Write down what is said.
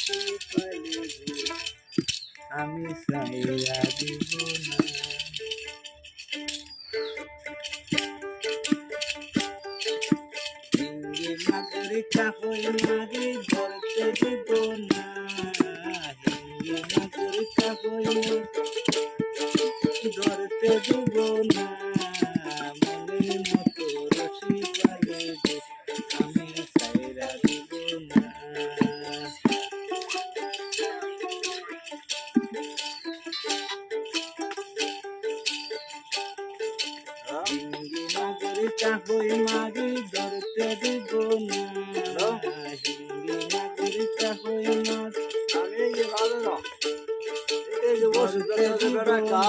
রসি পালিব আমি সাইরা দিব না। হিঙ্গি মাগুরি কাকই মারি ধরতে দিব না। হিঙ্গি মাগুরি কাকই ধরতে দিব না। মনের মতো রসি পালিব আমি সাইরা দিব না। হিঙ্গি মাগুরি কাকই মারি ধরতে দিব না। হিঙ্গি মাগুরি কাকই মারি আমি এই যে ভালো না এই যে বসে ধরতে দিব না।